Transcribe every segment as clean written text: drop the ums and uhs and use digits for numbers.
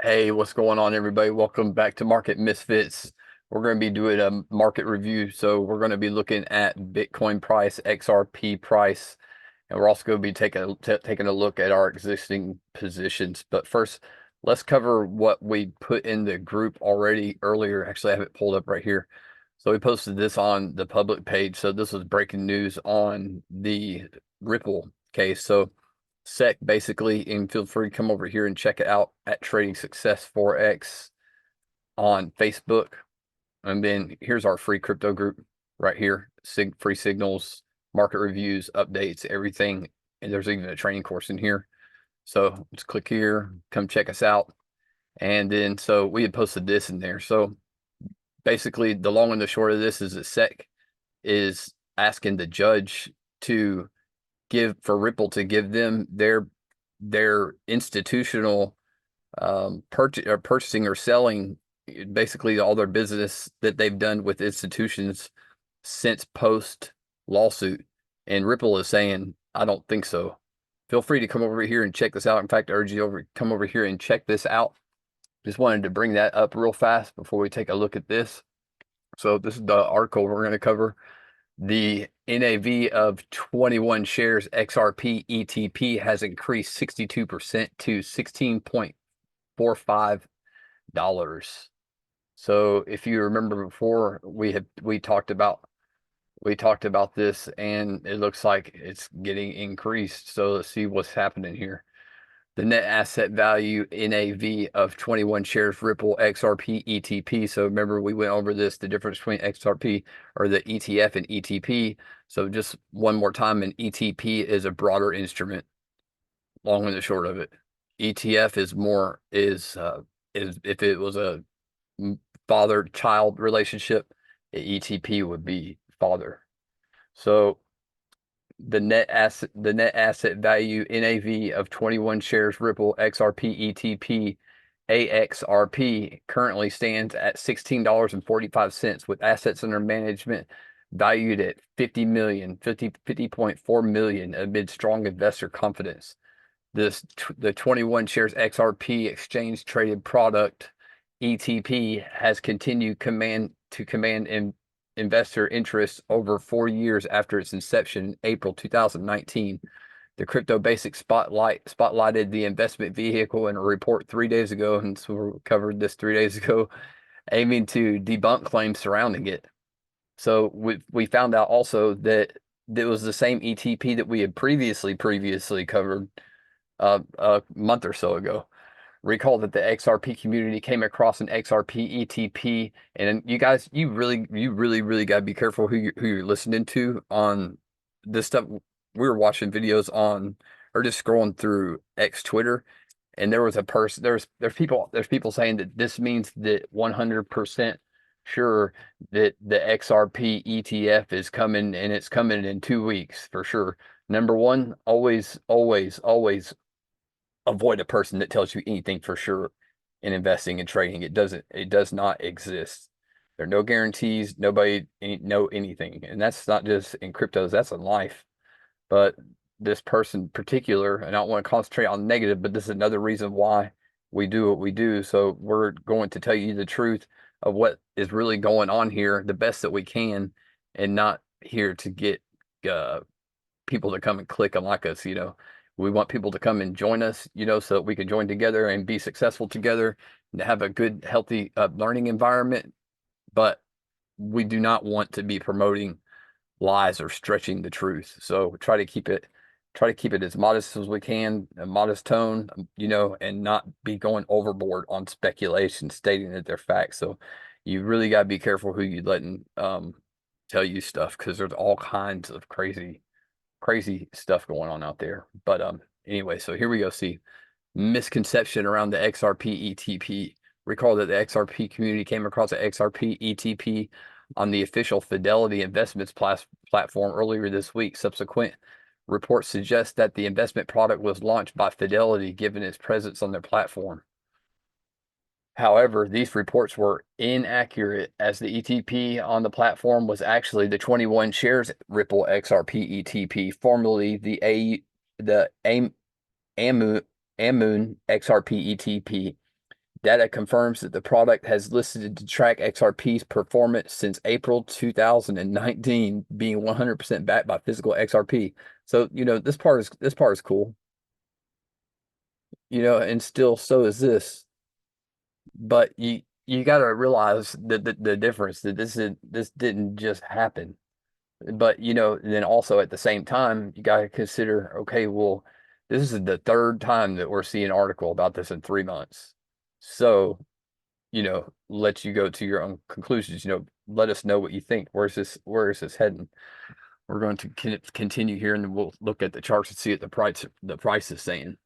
Hey, what's going on, everybody? Welcome back to Market Misfits. We're going to be doing a market review. So we're going to be looking at Bitcoin price, XRP price, and we're also going to be taking a look at our existing positions. But first, let's cover what we put in the group already earlier. Actually, I have it pulled up right here. So we posted this on the public page. So this was breaking news on the Ripple case. So SEC basically, and feel free to come over here and check it out at Trading Success Forex on Facebook. And then here's our free crypto group right here. Free signals, market reviews, updates, everything. And there's even a training course in here. So let's click here, come check us out. And then so we had posted this in there. So basically the long and the short of this is the SEC is asking the judge to give for Ripple to give them their institutional purchasing or selling basically all their business that they've done with institutions since post lawsuit. And Ripple is saying, I don't think so. Feel free to come over here and check this out. In fact, I urge you come over here and check this out. Just wanted to bring that up real fast before we take a look at this. So this is the article we're going to cover. The NAV of 21 shares XRP ETP has increased 62% to $16.45. So if you remember before, we talked about this, and it looks like it's getting increased. So let's see what's happening here. The net asset value NAV of 21 shares Ripple XRP ETP. So remember, we went over this, the difference between XRP or the ETF and ETP. So just one more time, an ETP is a broader instrument, long and the short of it. ETF is more is if it was a father-child relationship, ETP would be father. So the net asset value NAV of 21 shares Ripple XRP ETP AXRP currently stands at $16.45 with assets under management valued at 50.4 million amid strong investor confidence. The 21 shares XRP exchange traded product ETP has continued to command investor interest over 4 years after its inception in April 2019. The Crypto Basics spotlighted the investment vehicle in a report 3 days ago, and so we covered this 3 days ago, aiming to debunk claims surrounding it. So we found out also that it was the same ETP that we had previously covered a month or so ago. Recall that the XRP community came across an XRP ETP, and you guys, you really got to be careful who you're listening to on this stuff. We were watching videos on or just scrolling through X Twitter, and there was a person. There's people saying that this means that 100% sure that the XRP ETF is coming, and it's coming in 2 weeks for sure. Number one, always avoid a person that tells you anything for sure in investing and trading. It does not exist. There are no guarantees. Nobody know anything. And that's not just in cryptos, that's in life. But this person in particular, and I don't want to concentrate on negative, but this is another reason why we do what we do. So we're going to tell you the truth of what is really going on here, the best that we can, and not here to get people to come and click and like us. We want people to come and join us, so that we can join together and be successful together and have a good, healthy learning environment. But we do not want to be promoting lies or stretching the truth. So try to keep it as modest as we can, a modest tone, and not be going overboard on speculation, stating that they're facts. So you really got to be careful who you letting tell you stuff, because there's all kinds of crazy stuff going on out there. But anyway, so here we go. See, misconception around the XRP ETP. Recall that the XRP community came across the XRP ETP on the official Fidelity Investments platform earlier this week. Subsequent reports suggest that the investment product was launched by Fidelity given its presence on their platform. However, these reports were inaccurate, as the ETP on the platform was actually the 21 shares Ripple XRP ETP, formerly the Amoon XRP ETP. Data confirms that the product has listed to track XRP's performance since April 2019, being 100% backed by physical XRP. So, this part is cool. And still so is this. But you got to realize the difference, that this didn't just happen. But then also at the same time, you got to consider, okay, well, this is the third time that we're seeing an article about this in 3 months. So, let you go to your own conclusions. Let us know what you think. Where is this heading? We're going to continue here, and then we'll look at the charts and see what the price is saying.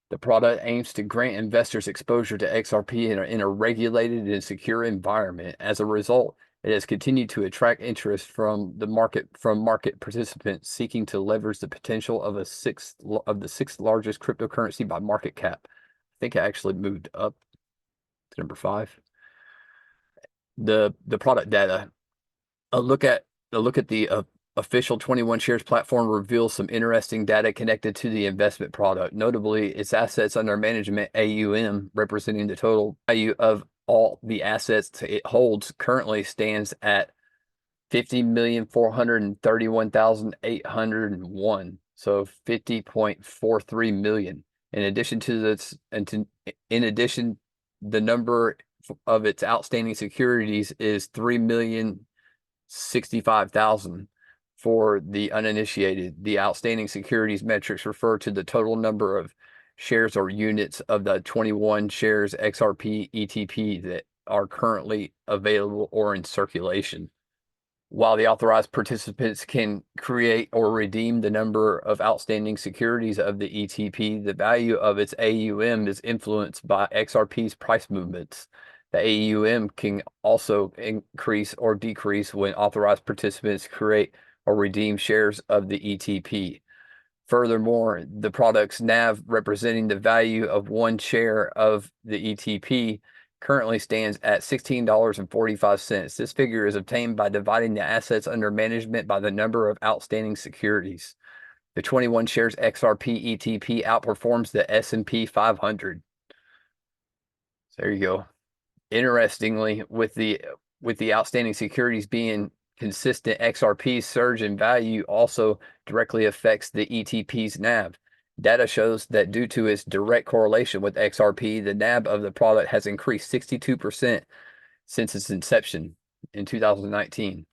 The product aims to grant investors exposure to XRP in a regulated and secure environment. As a result, it has continued to attract interest from market participants seeking to leverage the potential of the sixth largest cryptocurrency by market cap. I think it actually moved up to number 5. The product data. A look at the official 21 Shares platform reveals some interesting data connected to the investment product. Notably, its assets under management, AUM, representing the total value of all the assets it holds, currently stands at 50,431,801. So 50.43 million. In addition, the number of its outstanding securities is 3,065,000. For the uninitiated, the outstanding securities metrics refer to the total number of shares or units of the 21 shares XRP ETP that are currently available or in circulation. While the authorized participants can create or redeem the number of outstanding securities of the ETP, the value of its AUM is influenced by XRP's price movements. The AUM can also increase or decrease when authorized participants create or redeem shares of the ETP. Furthermore, the product's NAV, representing the value of one share of the ETP, currently stands at $16.45. This figure is obtained by dividing the assets under management by the number of outstanding securities. The 21 shares XRP ETP outperforms the S&P 500. So there you go. Interestingly, with the outstanding securities being consistent, XRP's surge in value also directly affects the ETP's NAV. Data shows that due to its direct correlation with XRP, the NAV of the product has increased 62% since its inception in 2019.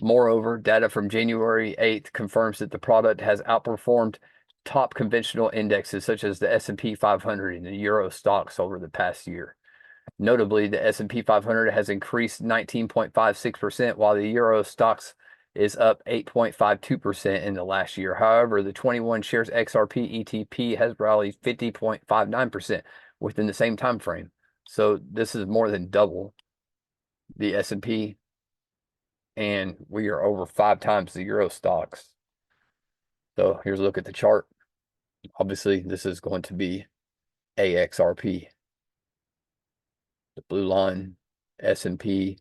Moreover, data from January 8th confirms that the product has outperformed top conventional indexes such as the S&P 500 and the Euro stocks over the past year. Notably, the S&P 500 has increased 19.56%, while the Euro stocks is up 8.52% in the last year. However, the 21 shares XRP ETP has rallied 50.59% within the same time frame. So this is more than double the S&P, and we are over 5 times the Euro stocks. So here's a look at the chart. Obviously, this is going to be AXRP. The blue line, S&P,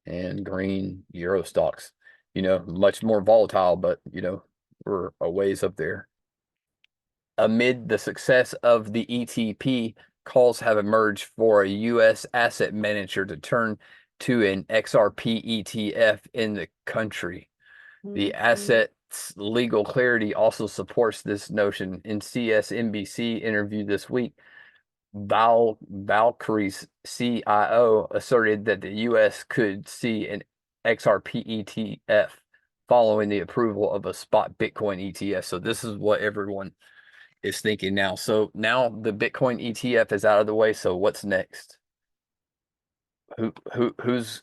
and green Euro stocks. Much more volatile, but we're a ways up there. Amid the success of the ETP, calls have emerged for a U.S. asset manager to turn to an XRP ETF in the country. The asset's legal clarity also supports this notion. In CSNBC interview this week, Valkyrie's CIO asserted that the U.S. could see an XRP ETF following the approval of a spot Bitcoin ETF. So this is what everyone is thinking now. So now the Bitcoin ETF is out of the way. So what's next? Who's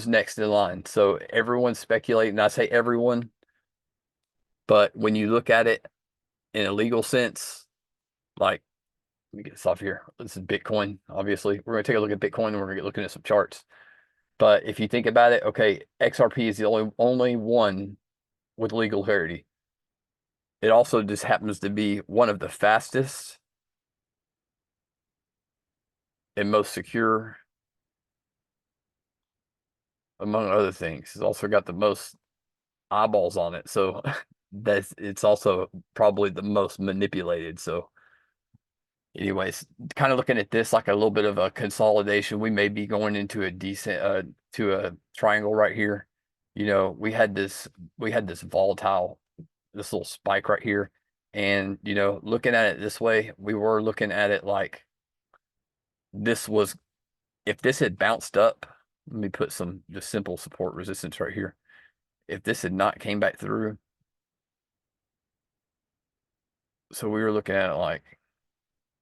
next in line? So everyone's speculating. I say everyone, but when you look at it in a legal sense, like, let me get this off here. This is Bitcoin, obviously. We're going to take a look at Bitcoin and we're going to get looking at some charts. But if you think about it, okay, XRP is the only one with legal clarity. It also just happens to be one of the fastest and most secure, among other things. It's also got the most eyeballs on it. So it's also probably the most manipulated. So anyways, kind of looking at this like a little bit of a consolidation. We may be going into a decent to a triangle right here. You know, we had this volatile, this little spike right here. And, you know, looking at it this way, we were looking at it like this was, if this had bounced up, let me put some just simple support resistance right here. If this had not came back through, so we were looking at it like,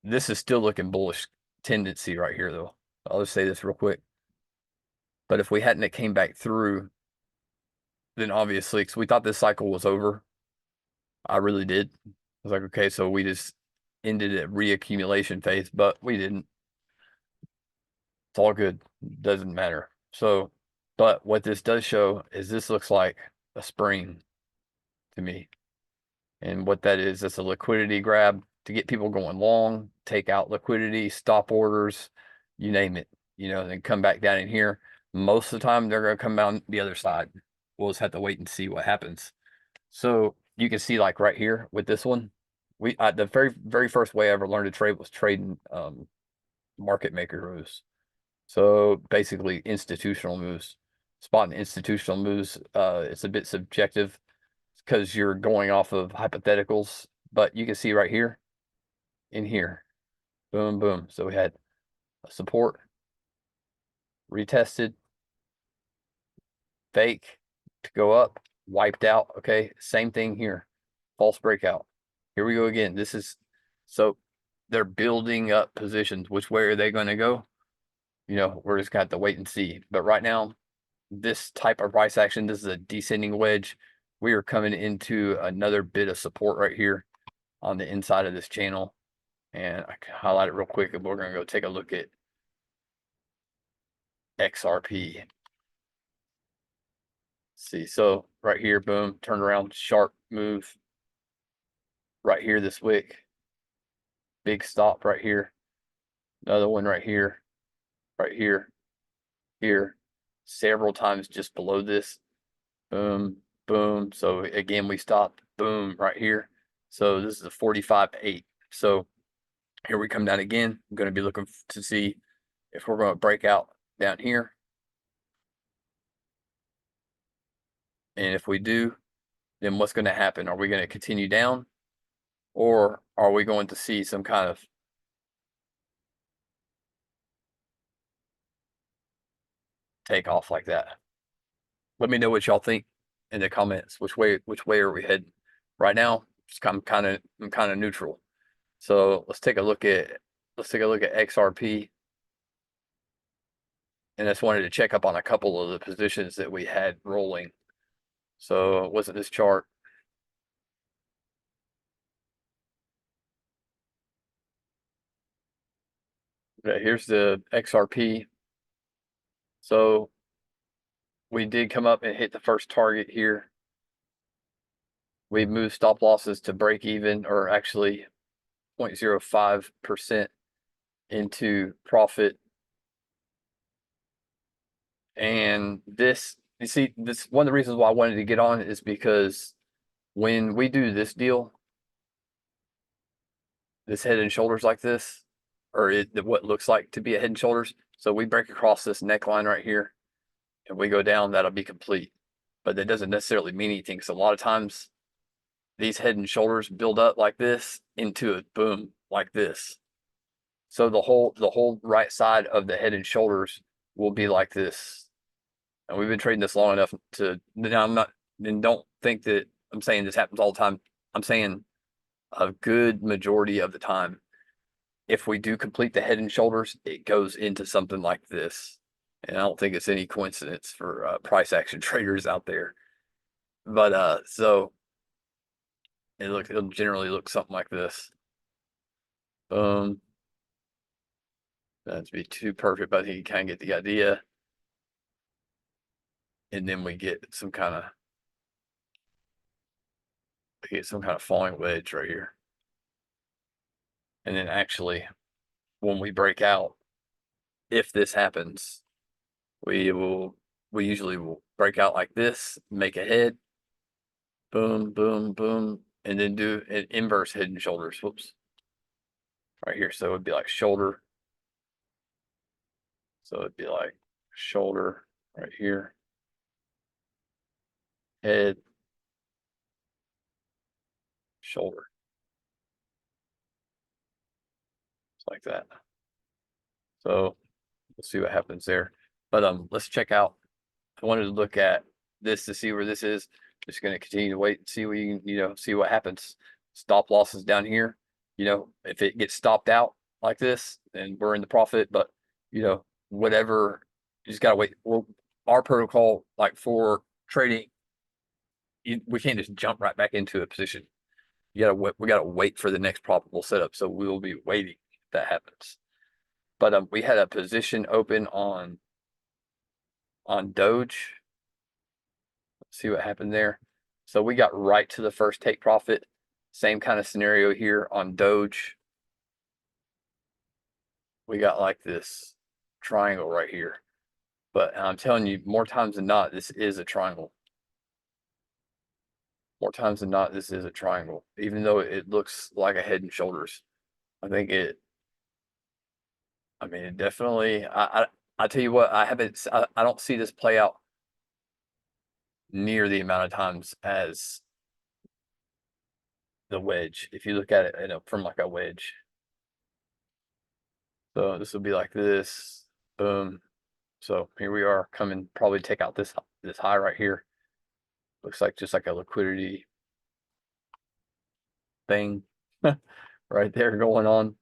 this is still looking bullish tendency right here though. I'll just say this real quick. But if we hadn't it came back through, then obviously, because we thought this cycle was over, I really did. I was like, okay, so we just ended a reaccumulation phase, but we didn't. It's all good. Doesn't matter. So, but what this does show is this looks like a spring to me. And what that is, it's a liquidity grab to get people going long, take out liquidity, stop orders, you name it, you know, then come back down in here. Most of the time, they're going to come down the other side. We'll just have to wait and see what happens. So you can see like right here with this one, the very first way I ever learned to trade was trading market maker moves. So basically institutional moves, spotting institutional moves. It's a bit subjective because you're going off of hypotheticals, but you can see right here, in here, boom, boom. So we had a support, retested, fake to go up, wiped out. Okay, same thing here, false breakout. Here we go again. This is, so they're building up positions. Which way are they going to go? You know, we're just got to wait and see. But right now, this type of price action, this is a descending wedge. We are coming into another bit of support right here on the inside of this channel. And I can highlight it real quick and we're going to go take a look at XRP. See, so right here, boom, turn around, sharp move. Right here, this wick, big stop right here. Another one right here, here, several times just below this. Boom, boom. So again, we stopped, boom, right here. So this is a 45.8. So here we come down again. I'm going to be looking to see if we're going to break out down here. And if we do, then what's going to happen? Are we going to continue down? Or are we going to see some kind of take off like that? Let me know what y'all think in the comments. Which way are we heading? Right now, I'm kind of neutral. So let's take a look at XRP. And I just wanted to check up on a couple of the positions that we had rolling. So wasn't this chart? Okay, here's the XRP. So we did come up and hit the first target here. We moved stop losses to break even, or actually 0.05% into profit. And this, you see, this one of the reasons why I wanted to get on is because when we do this deal, this head and shoulders like this, or what looks like to be a head and shoulders. So we break across this neckline right here and we go down, that'll be complete. But that doesn't necessarily mean anything. So a lot of times these head and shoulders build up like this into a boom like this. So the whole right side of the head and shoulders will be like this. And we've been trading this long enough to, now I'm not, and don't think that I'm saying this happens all the time. I'm saying a good majority of the time, if we do complete the head and shoulders, it goes into something like this. And I don't think it's any coincidence for price action traders out there. But so it'll generally look something like this. That'd be too perfect, but I think you kind of get the idea. And then we get some kind of falling wedge right here. And then actually, when we break out, if this happens, we usually will break out like this, make a head, boom, boom, boom, and then do an inverse head and shoulders. Whoops. right here. So it'd be like shoulder. So it'd be like shoulder right here, head, shoulder, just like that. So we'll see what happens there. But let's check out. I wanted to look at this to see where this is. Just going to continue to wait and see what see what happens. Stop losses down here. If it gets stopped out like this, then we're in the profit. But whatever, you just gotta wait. Well, our protocol, like for trading, we can't just jump right back into a position. We gotta wait for the next probable setup. So we will be waiting if that happens. But we had a position open on Doge. Let's see what happened there. So we got right to the first take profit. Same kind of scenario here on Doge. We got like this triangle right here. But I'm telling you, more times than not, this is a triangle. More times than not, this is a triangle. Even though it looks like a head and shoulders. I think it definitely, I tell you what, I don't see this play out near the amount of times as the wedge. If you look at it, from like a wedge. So this will be like this, boom. So here we are coming, probably take out this high right here. Looks like just like a liquidity thing right there going on.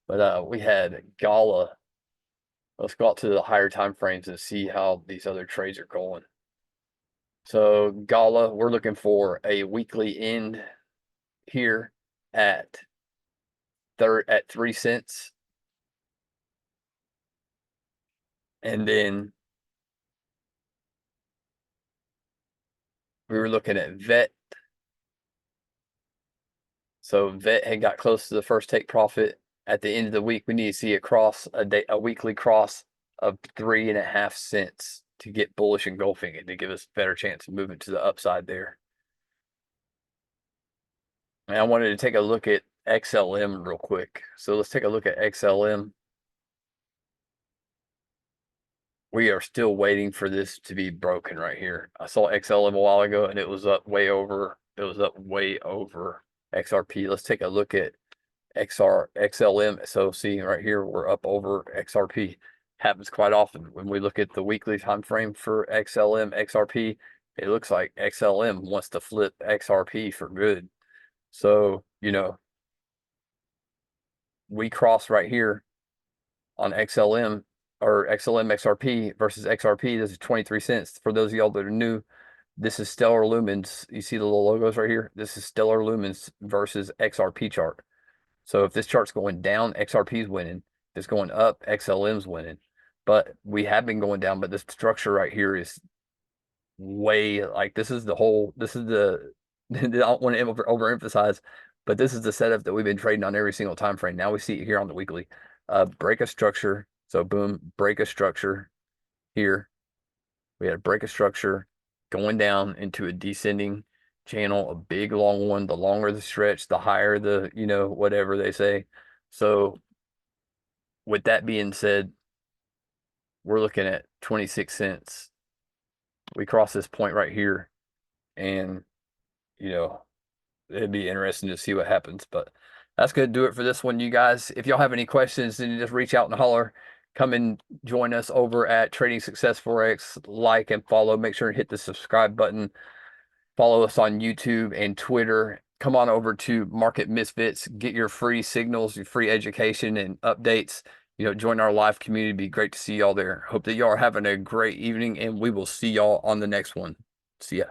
But we had Gala. Let's go out to the higher time frames and see how these other trades are going. So Gala, we're looking for a weekly end here at 3 cents. And then we were looking at VET. So VET had got close to the first take profit. At the end of the week, we need to see a weekly cross of 3.5 cents to get bullish engulfing and to give us a better chance of moving to the upside there. And I wanted to take a look at XLM real quick. So let's take a look at XLM. We are still waiting for this to be broken right here. I saw XLM a while ago and it was up way over. It was up way over XRP. Let's take a look at XLM. So see right here, we're up over XRP. Happens quite often when we look at the weekly time frame for XLM, XRP. It looks like XLM wants to flip XRP for good. So, we cross right here on XLM or XLM XRP versus XRP. This is 23 cents. For those of y'all that are new, this is Stellar Lumens. You see the little logos right here? This is Stellar Lumens versus XRP chart. So if this chart's going down, XRP is winning. If it's going up, XLM's winning. But we have been going down, but this structure right here is way like this is the I don't want to overemphasize, but this is the setup that we've been trading on every single time frame. Now we see it here on the weekly. Break a structure. So boom, break a structure here. We had a break a structure going down into a descending channel, a big long one. The longer the stretch, the higher the, whatever they say. So with that being said, we're looking at 26 cents. We cross this point right here and, it'd be interesting to see what happens, but that's going to do it for this one, you guys. If y'all have any questions, then just reach out and holler. Come and join us over at Trading Success Forex. Like and follow. Make sure to hit the subscribe button. Follow us on YouTube and Twitter. Come on over to Market Misfitz. Get your free signals, your free education and updates. Join our live community. It'd be great to see y'all there. Hope that y'all are having a great evening, and we will see y'all on the next one. See ya.